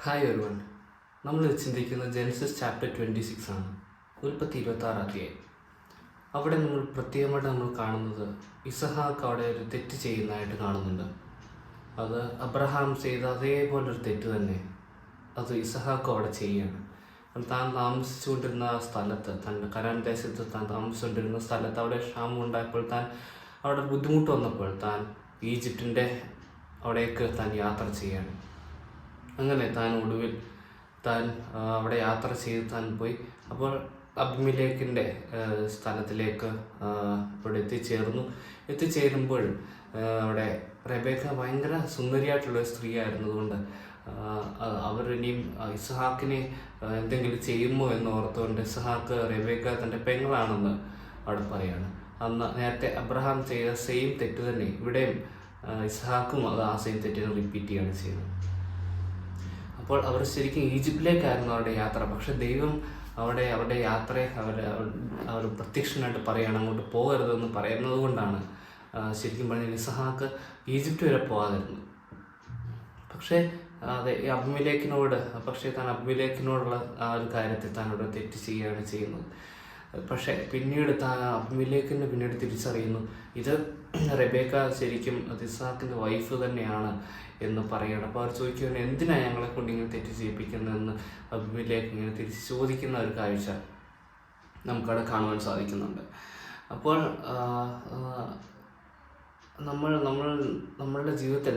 Hi ഒരുവൺ. നമ്മൾ ചിന്തിക്കുന്നത് Genesis chapter 26 ആണ്. ഉൽപ്പത്തി 26 അധ്യായം. അവിടെ നമ്മൾ പ്രത്യേകമായിട്ട് നമ്മൾ കാണുന്നത് ഇസഹാക്ക് അവിടെ ഒരു തെറ്റ് ചെയ്യുന്നതായിട്ട് കാണുന്നുണ്ട്. അത് അബ്രഹാം ചെയ്ത അതേപോലൊരു തെറ്റ് തന്നെ അത് ഇസഹാക്കും അവിടെ ചെയ്യുകയാണ്. താൻ താമസിച്ചുകൊണ്ടിരുന്ന ആ സ്ഥലത്ത്, തൻ്റെ കനാൻ ദേശത്ത് താൻ താമസിച്ചുകൊണ്ടിരുന്ന സ്ഥലത്ത് അവിടെ ക്ഷാമം ഉണ്ടായപ്പോൾ, താൻ അവിടെ ബുദ്ധിമുട്ട് വന്നപ്പോൾ താൻ ഈജിപ്തിൻ്റെ അവിടേക്ക് താൻ യാത്ര ചെയ്യുകയാണ്. അങ്ങനെ താൻ ഒടുവിൽ താൻ അവിടെ യാത്ര ചെയ്ത് താൻ പോയി. അപ്പോൾ അബിമേലെക്കിൻ്റെ സ്ഥലത്തിലേക്ക് അവിടെ എത്തിച്ചേരുമ്പോൾ അവിടെ റെബേക്ക ഭയങ്കര സുന്ദരിയായിട്ടുള്ള സ്ത്രീ ആയിരുന്നതുകൊണ്ട് അവരിനിയും ഇസഹാക്കിനെ എന്തെങ്കിലും ചെയ്യുമോ എന്ന് ഓർത്തുകൊണ്ട് ഇസഹാക്ക് റെബേക്ക തൻ്റെ പെങ്ങളാണെന്ന് അവിടെ പറയാണ്. അന്ന് നേരത്തെ അബ്രഹാം ചെയ്ത സെയിം തെറ്റ് തന്നെ ഇവിടെയും ഇസഹാക്കും അത് ആ സെയിം തെറ്റിനെ റിപ്പീറ്റ് ചെയ്യുകയാണ് ചെയ്യുന്നത്. അപ്പോൾ അവർ ശരിക്കും ഈജിപ്തിലേക്കായിരുന്നു അവരുടെ യാത്ര. പക്ഷെ ദൈവം അവരുടെ യാത്രയെ അവർ പ്രത്യക്ഷനായിട്ട് പറയുകയാണ്, അങ്ങോട്ട് പോകരുതെന്ന് പറയുന്നത് കൊണ്ടാണ് ശരിക്കും പറഞ്ഞാൽ ഇസഹാക്ക് ഈജിപ്റ്റ് വരെ പോകാതിരുന്നത്. പക്ഷേ അതെ താൻ അബിമേലെക്കിനോടുള്ള ആ ഒരു കാര്യത്തിൽ താൻ അവിടെ തെറ്റ് ചെയ്യുകയാണ് ചെയ്യുന്നത്. പക്ഷേ പിന്നീട് അബിമേലെക്കിന് പിന്നീട് തിരിച്ചറിയുന്നു ഇത് റെബേക്ക ശരിക്കും ഇസഹാക്കിൻ്റെ വൈഫ് തന്നെയാണ് എന്ന് പറയണം. അപ്പോൾ അവർ ചോദിക്കുകയാണ്, എന്തിനാണ് ഞങ്ങളെ കൊണ്ട് ഇങ്ങനെ തെറ്റ് ചെയ്യിപ്പിക്കുന്നതെന്ന് അബിമേലെക്ക് ഇങ്ങനെ തിരിച്ച് ചോദിക്കുന്ന ഒരു കാഴ്ച നമുക്കവിടെ കാണുവാൻ സാധിക്കുന്നുണ്ട്. അപ്പോൾ നമ്മളുടെ ജീവിതത്തിൽ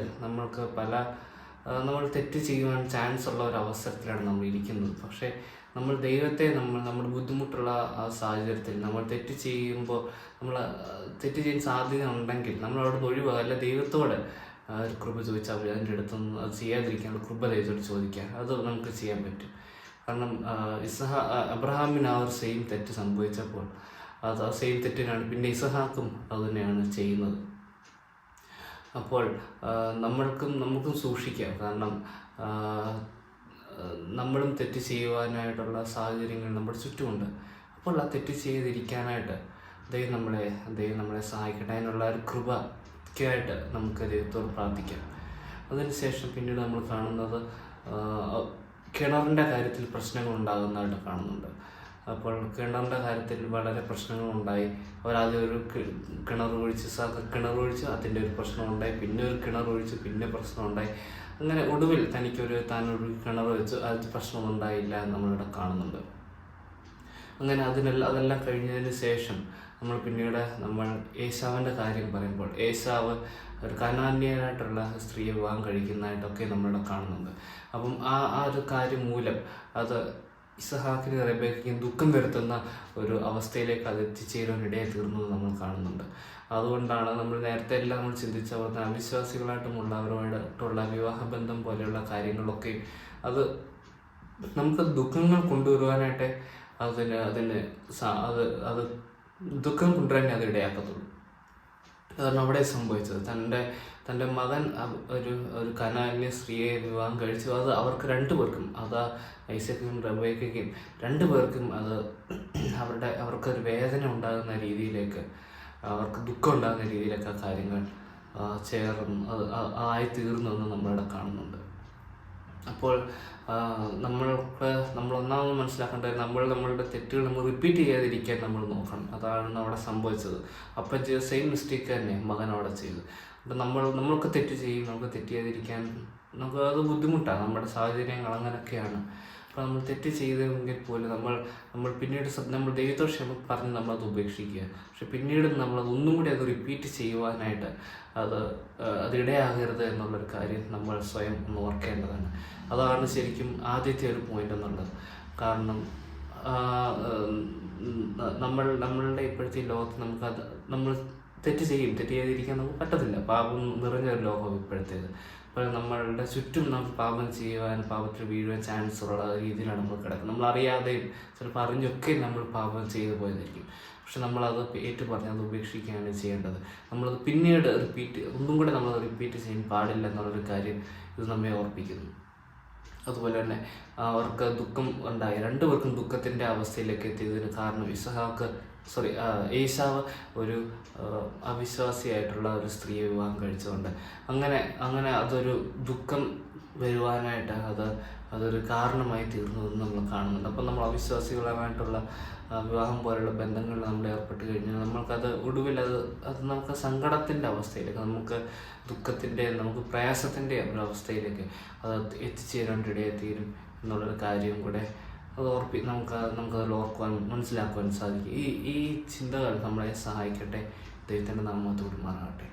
നമ്മൾ തെറ്റ് ചെയ്യുവാൻ ചാൻസ് ഉള്ള ഒരു അവസരത്തിലാണ് നമ്മൾ ഇരിക്കുന്നത്. പക്ഷേ നമ്മൾ ദൈവത്തെ നമ്മുടെ ബുദ്ധിമുട്ടുള്ള ആ സാഹചര്യത്തിൽ നമ്മൾ തെറ്റ് ചെയ്യുമ്പോൾ, നമ്മൾ തെറ്റ് ചെയ്യാൻ സാധ്യത ഉണ്ടെങ്കിൽ നമ്മൾ അവിടെ നിന്ന് ഒഴിവാകല്ല, ദൈവത്തോട് ഒരു കൃപ ചോദിച്ചാൽ മതി. അതിൻ്റെ അടുത്തൊന്നും അത് ചെയ്യാതിരിക്കാൻ കൃപ ദൈവത്തോട് ചോദിക്കുക, അത് നമുക്ക് ചെയ്യാൻ പറ്റും. കാരണം അബ്രഹാമിന് ആ ഒരു സെയിം തെറ്റ് സംഭവിച്ചപ്പോൾ അത് ആ സെയിം തെറ്റിനാണ് പിന്നെ ഇസഹാക്കും അത് തന്നെയാണ് ചെയ്യുന്നത്. അപ്പോൾ നമുക്കും സൂക്ഷിക്കാം. കാരണം നമ്മളും തെറ്റ് ചെയ്യുവാനായിട്ടുള്ള സാഹചര്യങ്ങൾ നമ്മുടെ ചുറ്റുമുണ്ട്. അപ്പോൾ ആ തെറ്റ് ചെയ്തിരിക്കാനായിട്ട് ദൈവം നമ്മളെ സഹായിക്കട്ടെ. അതിനുള്ള ഒരു കൃപയ്ക്കായിട്ട് നമുക്ക് ദൈവത്തോട് പ്രാർത്ഥിക്കാം. അതിനുശേഷം പിന്നീട് നമ്മൾ കാണുന്നത് കിണറിൻ്റെ കാര്യത്തിൽ പ്രശ്നങ്ങൾ ഉണ്ടാകുന്നതായിട്ട് കാണുന്നുണ്ട്. അപ്പോൾ കിണറിൻ്റെ കാര്യത്തിൽ വളരെ പ്രശ്നങ്ങളുണ്ടായി. അവരാദ്യം ഒരു കിണർ ഒഴിച്ച് അതിൻ്റെ ഒരു പ്രശ്നമുണ്ടായി, പിന്നെ ഒരു കിണർ ഒഴിച്ച് പിന്നെ പ്രശ്നമുണ്ടായി. അങ്ങനെ ഒടുവിൽ താനൊരു കിണർ വെച്ച് അത് പ്രശ്നമുണ്ടായില്ല എന്ന് നമ്മളിവിടെ കാണുന്നുണ്ട്. അങ്ങനെ അതെല്ലാം കഴിഞ്ഞതിന് ശേഷം നമ്മൾ ഏശാവിൻ്റെ കാര്യം പറയുമ്പോൾ, ഏശാവ് ഒരു കനാന്യനായിട്ടുള്ള സ്ത്രീയെ വിവാഹം കഴിക്കുന്നതായിട്ടൊക്കെ നമ്മളിവിടെ കാണുന്നുണ്ട്. അപ്പം ആ ഒരു കാര്യം മൂലം അത് ഇസഹാക്കിന് റെബേക്കയ്ക്കും ദുഃഖം വരുത്തുന്ന ഒരു അവസ്ഥയിലേക്ക് അത് എത്തിച്ചേരാനിടയായി തീർന്നത് നമ്മൾ കാണുന്നുണ്ട്. അതുകൊണ്ടാണ് നമ്മൾ നേരത്തെ എല്ലാം നമ്മൾ ചിന്തിച്ച പോലെ അവിശ്വാസികളായിട്ടുമുള്ളവരുമായിട്ടുള്ള വിവാഹബന്ധം പോലെയുള്ള കാര്യങ്ങളൊക്കെ അത് നമുക്ക് ദുഃഖങ്ങൾ കൊണ്ടുവരുവാനായിട്ട് അത് ദുഃഖം കൊണ്ടുവരാനേ അത് ഇടയാക്കത്തുള്ളൂ. കാരണം അവിടെ സംഭവിച്ചത് തൻ്റെ മകൻ ഒരു കനാന്യ സ്ത്രീയെ വിവാഹം കഴിച്ചു. അത് അവർക്ക് രണ്ടുപേർക്കും, ഐസക്കും റെബേക്കയ്ക്കും രണ്ടുപേർക്കും അത് അവർക്കൊരു വേദന ഉണ്ടാകുന്ന രീതിയിലേക്ക്, അവർക്ക് ദുഃഖം ഉണ്ടാകുന്ന രീതിയിലൊക്കെ ആ കാര്യങ്ങൾ ആയിത്തീർന്നെന്ന് നമ്മളിവിടെ കാണുന്നുണ്ട്. അപ്പോൾ നമ്മൾ ഒന്നാമത് മനസ്സിലാക്കേണ്ടത് നമ്മളുടെ തെറ്റുകൾ നമ്മൾ റിപ്പീറ്റ് ചെയ്യാതിരിക്കാൻ നമ്മൾ നോക്കണം. അതാണ് അവിടെ സംഭവിച്ചത്. അപ്പം ചെയ്ത സെയിം മിസ്റ്റേക്ക് തന്നെ മകൻ അവിടെ ചെയ്തു. അപ്പം നമ്മൾക്ക് തെറ്റ് ചെയ്യും, നമുക്ക് തെറ്റ് ചെയ്യാതിരിക്കാൻ അത് ബുദ്ധിമുട്ടാണ്. നമ്മുടെ സാഹചര്യങ്ങൾ അങ്ങനെയൊക്കെയാണ്. അപ്പോൾ നമ്മൾ തെറ്റ് ചെയ്തെങ്കിൽ പോലും നമ്മൾ പിന്നീട് നമ്മൾ ദൈവത്തോട് ക്ഷമ പറഞ്ഞ് നമ്മളത് ഉപേക്ഷിക്കുക. പക്ഷെ പിന്നീട് നമ്മളത് ഒന്നും കൂടി അത് റിപ്പീറ്റ് ചെയ്യുവാനായിട്ട് അതിടയാകരുത് എന്നുള്ളൊരു കാര്യം നമ്മൾ സ്വയം ഒന്ന് ഓർക്കേണ്ടതാണ്. അതാണ് ശരിക്കും ആദ്യത്തെ ഒരു പോയിന്റ് എന്നുള്ളത്. കാരണം നമ്മളുടെ ഇപ്പോഴത്തെ ലോകത്ത് നമ്മൾ തെറ്റ് ചെയ്യാതിരിക്കാൻ നമുക്ക് പറ്റത്തില്ല. പാപം നിറഞ്ഞൊരു ലോകം ഇപ്പോഴത്തേത്. അപ്പോൾ നമ്മളുടെ ചുറ്റും നമുക്ക് പാപം ചെയ്യുവാൻ, പാപത്തിൽ വീഴുവാൻ ചാൻസ് ഉള്ള രീതിയിലാണ് നമ്മൾ കിടക്കുന്നത്. നമ്മൾ അറിയാതെയും ചിലപ്പോൾ അറിഞ്ഞൊക്കെ നമ്മൾ പാപം ചെയ്തു പോയതായിരിക്കും. പക്ഷെ നമ്മളത് പറഞ്ഞ് അത് ഉപേക്ഷിക്കുകയാണ് ചെയ്യേണ്ടത്. നമ്മളത് പിന്നീട് ഒന്നും കൂടെ നമ്മളത് റിപ്പീറ്റ് ചെയ്യാൻ പാടില്ല എന്നുള്ളൊരു കാര്യം ഇത് നമ്മെ ഓർപ്പിക്കുന്നു. അതുപോലെ തന്നെ അവർക്ക് ദുഃഖം ഉണ്ടായി, രണ്ടുപേർക്കും ദുഃഖത്തിൻ്റെ അവസ്ഥയിലേക്ക് എത്തിയതിന് കാരണം ഏശാവ് ഒരു അവിശ്വാസിയായിട്ടുള്ള ഒരു സ്ത്രീയെ വിവാഹം കഴിച്ചുകൊണ്ട് അങ്ങനെ അതൊരു ദുഃഖം വരുവാനായിട്ട് അതൊരു കാരണമായി തീർന്നതെന്ന് നമ്മൾ കാണുന്നുണ്ട്. അപ്പം നമ്മൾ അവിശ്വാസികളുമായിട്ടുള്ള വിവാഹം പോലുള്ള ബന്ധങ്ങളിൽ നമ്മൾ ഏർപ്പെട്ട് കഴിഞ്ഞാൽ നമ്മൾക്കത് ഒടുവിൽ അത് നമുക്ക് സങ്കടത്തിൻ്റെ അവസ്ഥയിലേക്ക്, നമുക്ക് ദുഃഖത്തിൻ്റെ, നമുക്ക് പ്രയാസത്തിൻ്റെ ഒരവസ്ഥയിലേക്ക് അത് എത്തിച്ചേരേണ്ടിടയായി തീരും എന്നുള്ളൊരു കാര്യം കൂടെ അത് നമുക്കതിൽ ഓർക്കുവാൻ, മനസ്സിലാക്കുവാൻ സാധിക്കും. ഈ ചിന്തകൾ നമ്മളെ സഹായിക്കട്ടെ. ദൈവത്തിൻ്റെ നാമത്തോട് മാറാകട്ടെ.